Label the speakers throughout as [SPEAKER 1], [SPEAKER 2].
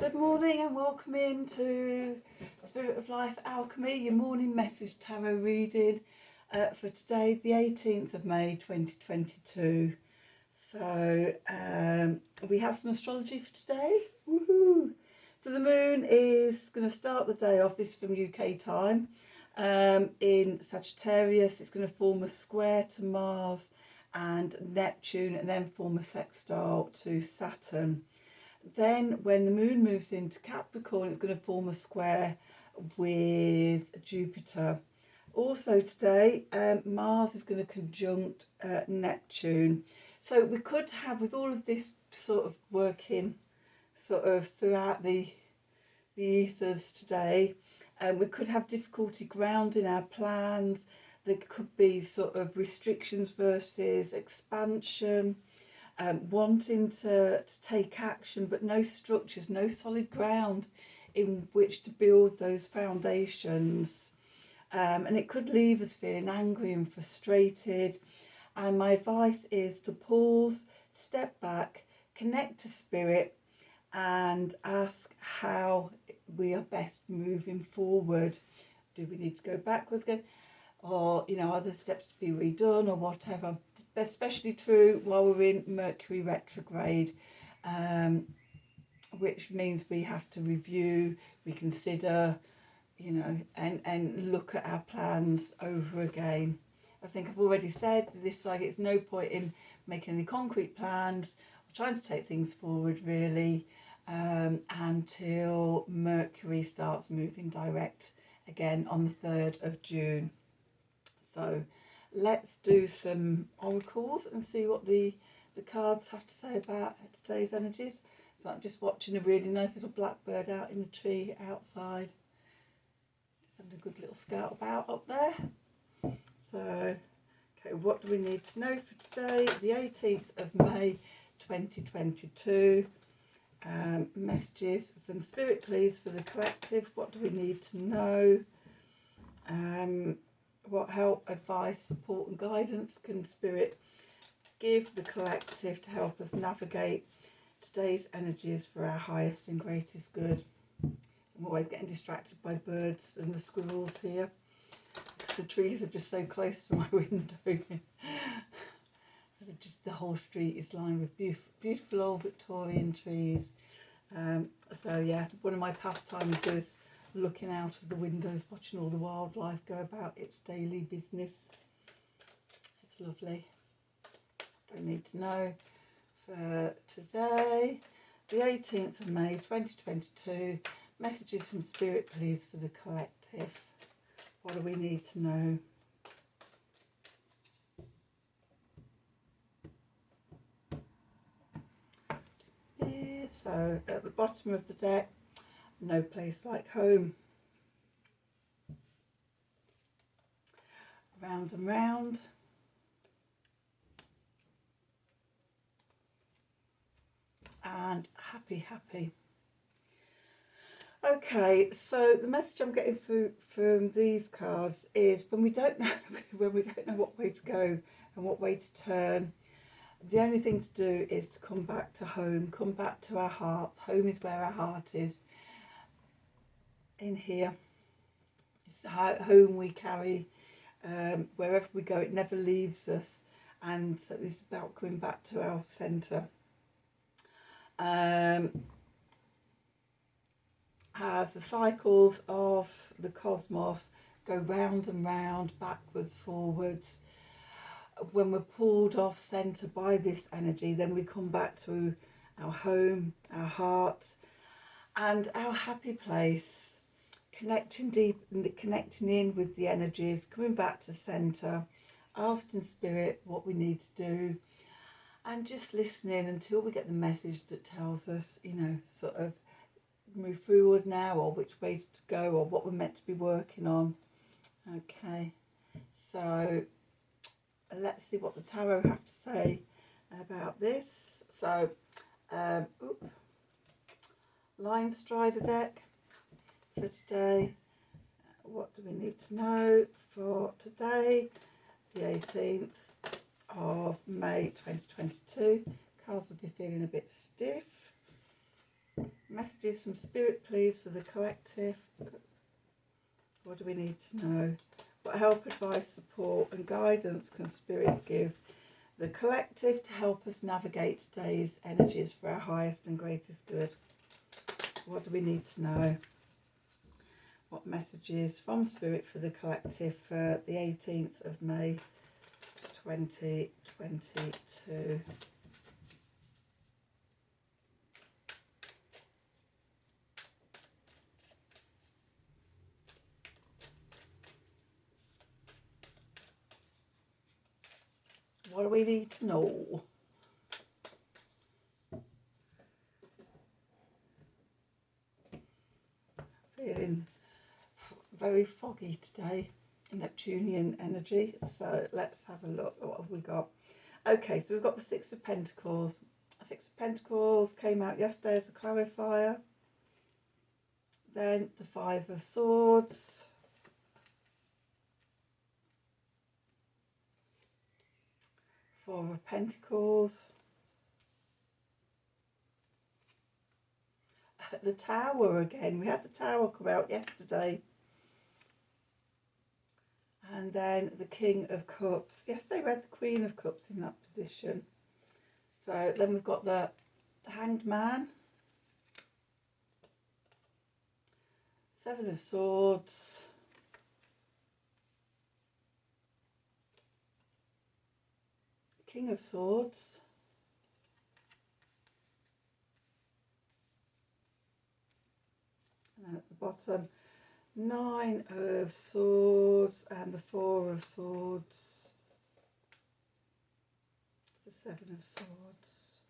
[SPEAKER 1] Good morning and welcome into Spirit of Life Alchemy, your morning message tarot reading for today, the 18th of May 2022. So we have some astrology for today. Woohoo! So the moon is going to start the day off, this from UK time, in Sagittarius. It's going to form a square to Mars and Neptune and then form a sextile to Saturn. Then when the moon moves into Capricorn, it's going to form a square with Jupiter. Also today, Mars is going to conjunct Neptune. So we could have, with all of this sort of working sort of throughout the ethers today, we could have difficulty grounding our plans. There could be sort of restrictions versus expansion. Wanting to take action, but no structures, no solid ground in which to build those foundations. And it could leave us feeling angry and frustrated. And my advice is to pause, step back, connect to spirit, and ask how we are best moving forward. Do we need to go backwards again? Or, you know, other steps to be redone or whatever. It's especially true while we're in Mercury retrograde, which means we have to review, reconsider, you know, and look at our plans over again. I think I've already said this, like, it's no point in making any concrete plans or trying to take things forward really until Mercury starts moving direct again on the 3rd of June. So let's do some oracles and see what the cards have to say about today's energies. So I'm just watching a really nice little blackbird out in the tree outside. Just having a good little scout about up there. So, okay, what do we need to know for today, the 18th of May 2022? Messages from Spirit, please, for the collective. What do we need to know? What help, advice, support and guidance can Spirit give the collective to help us navigate today's energies for our highest and greatest good? I'm always getting distracted by birds and the squirrels here because the trees are just so close to my window. Just the whole street is lined with beautiful old Victorian trees. So yeah, one of my pastimes is looking out of the windows, watching all the wildlife go about its daily business. It's lovely. I need to know for today, the 18th of May 2022, messages from Spirit, please, for the collective. What do we need to know? So at the bottom of the deck, no place like home. Round and round. And happy, happy. Okay, so the message I'm getting through from these cards is when we don't know what way to go and what way to turn, the only thing to do is to come back to home, come back to our hearts. Home is where our heart is. In here, it's the home we carry wherever we go. It never leaves us, and so this is about coming back to our centre. As the cycles of the cosmos go round and round, backwards, forwards, when we're pulled off centre by this energy, then we come back to our home, our heart, and our happy place. Connecting deep, connecting in with the energies, coming back to centre, asking Spirit what we need to do, and just listening until we get the message that tells us, you know, sort of move forward now, or which ways to go, or what we're meant to be working on. Okay, so let's see what the tarot have to say about this. So, Lion Strider deck for today. What do we need to know for today, the 18th of May 2022? Cards will be feeling a bit stiff. Messages from Spirit, please, for the collective. What do we need to know? What help, advice, support and guidance can Spirit give the collective to help us navigate today's energies for our highest and greatest good? What do we need to know? What messages from Spirit for the collective for the 18th of May 2022? What do we need to know? Feeling very foggy today, Neptunian energy. So let's have a look at what have we got. Okay, so we've got the Six of Pentacles. Six of Pentacles came out yesterday as a clarifier. Then the Five of Swords. Four of Pentacles. The Tower again. We had the Tower come out yesterday. And then the King of Cups. Yesterday we had the Queen of Cups in that position. So then we've got the Hanged Man. Seven of Swords. King of Swords. And then at the bottom, Nine of Swords and the Four of Swords. The Seven of Swords.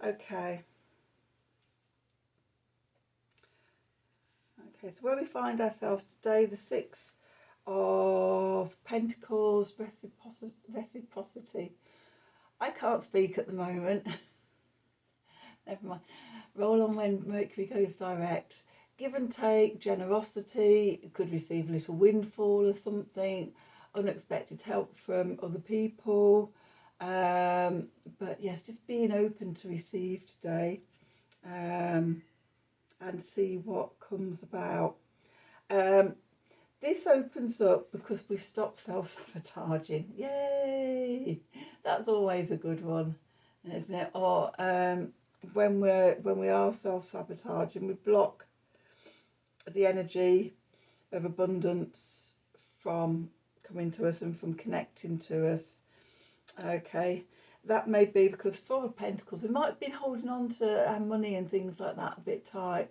[SPEAKER 1] Okay. Okay, so where we find ourselves today, the Six of Pentacles, reciprocity. I can't speak at the moment. Never mind. Roll on when Mercury goes direct. Give and take, generosity, could receive a little windfall or something, unexpected help from other people. But yes, just being open to receive today, and see what comes about. This opens up because we've stopped self-sabotaging. Yay! That's always a good one, isn't it? Or when we are self-sabotaging, we block the energy of abundance from coming to us and from connecting to us. Okay, that may be because Four of Pentacles, we might have been holding on to our money and things like that a bit tight.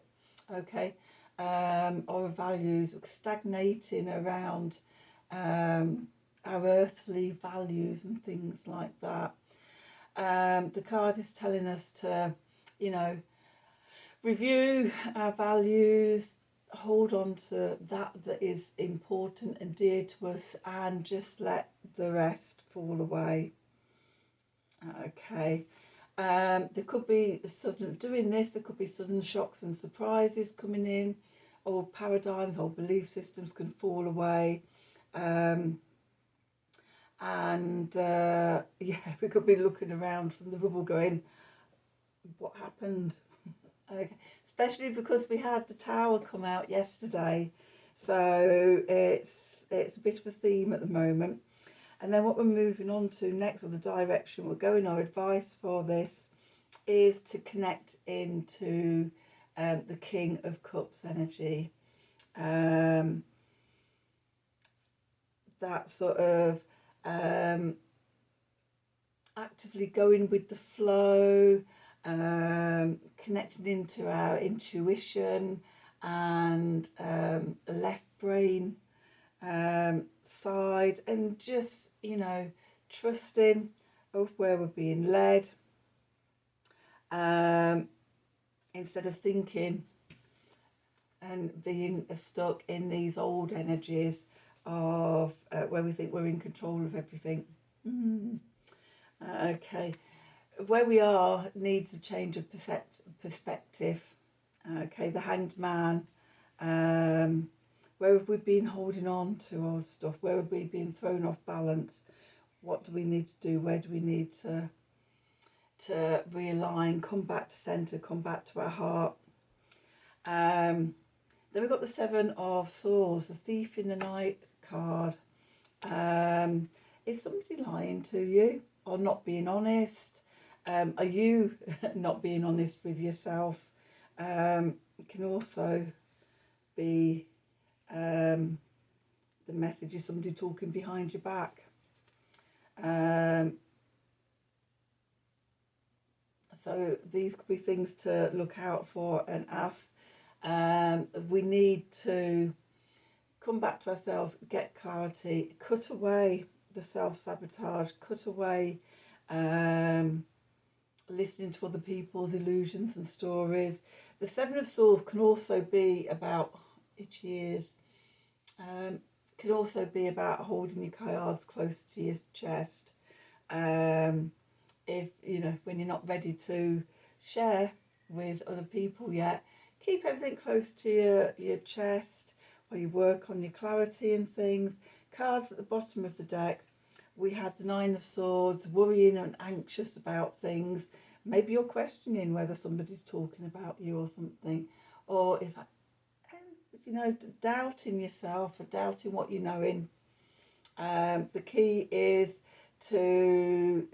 [SPEAKER 1] Okay. Or values, stagnating around our earthly values and things like that. The card is telling us to, review our values, hold on to that is important and dear to us, and just let the rest fall away. Okay. There could be sudden doing this. There could be sudden shocks and surprises coming in. Old paradigms, old belief systems can fall away, and we could be looking around from the rubble, going, "What happened?" Okay. Especially because we had the Tower come out yesterday, so it's a bit of a theme at the moment. And then what we're moving on to next, or the direction we're going, our advice for this is to connect into the King of Cups energy. That sort of actively going with the flow, connecting into our intuition and left brain side, and just trusting of where we're being led, instead of thinking and being stuck in these old energies of where we think we're in control of everything. Okay, where we are needs a change of perspective. Okay, the Hanged Man. Where have we been holding on to old stuff? Where have we been thrown off balance? What do we need to do? Where do we need to to realign, come back to centre, come back to our heart. Then we've got the Seven of Swords, the Thief in the Night card. Is somebody lying to you or not being honest? Are you not being honest with yourself? It can also be the message is somebody talking behind your back. So these could be things to look out for and us. We need to come back to ourselves, get clarity, cut away the self-sabotage, cut away listening to other people's illusions and stories. The Seven of Swords can also be about itchy ears. Can also be about holding your cards close to your chest. If when you're not ready to share with other people yet, keep everything close to your chest while you work on your clarity and things. Cards at the bottom of the deck. We had the Nine of Swords, worrying and anxious about things. Maybe you're questioning whether somebody's talking about you or something, or it's like, doubting yourself or doubting what you're knowing. The key is to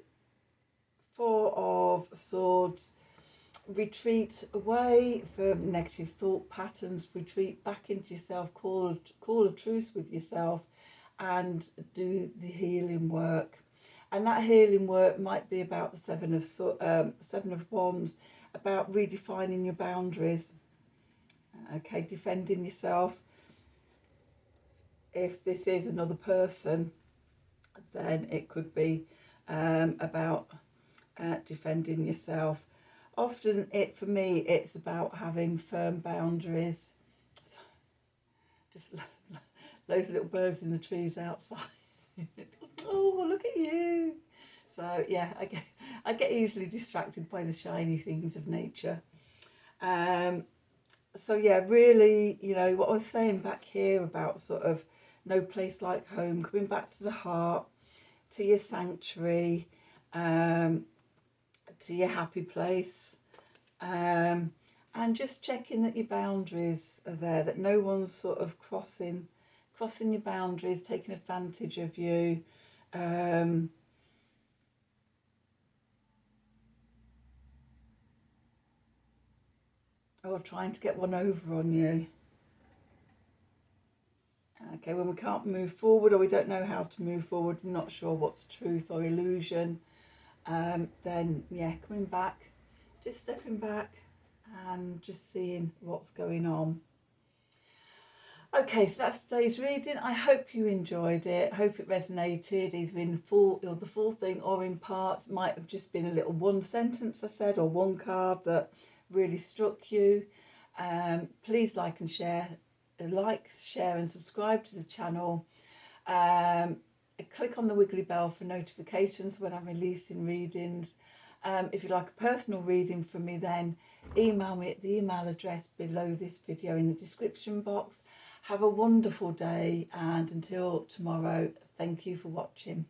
[SPEAKER 1] Four of Swords, retreat away from negative thought patterns, retreat back into yourself, call a truce with yourself and do the healing work. And that healing work might be about the Seven of Wands, about redefining your boundaries, okay, defending yourself. If this is another person, then it could be about defending yourself. Often for me it's about having firm boundaries. Just loads of little birds in the trees outside. Oh, look at you. So yeah, I get easily distracted by the shiny things of nature. So yeah, really, what I was saying back here about sort of no place like home, coming back to the heart, to your sanctuary, to your happy place, and just checking that your boundaries are there, that no one's sort of crossing your boundaries, taking advantage of you. Or trying to get one over on you. Okay, when we can't move forward or we don't know how to move forward, not sure what's truth or illusion, then yeah, coming back, just stepping back and just seeing what's going on. Okay, so that's today's reading. I hope you enjoyed it. Hope it resonated, either in full or the full thing or in parts. Might have just been a little one sentence I said or one card that really struck you. Please like and share. Like, share and subscribe to the channel. Click on the wiggly bell for notifications when I'm releasing readings. If you'd like a personal reading from me, then email me at the email address below this video in the description box. Have a wonderful day, and until tomorrow, thank you for watching.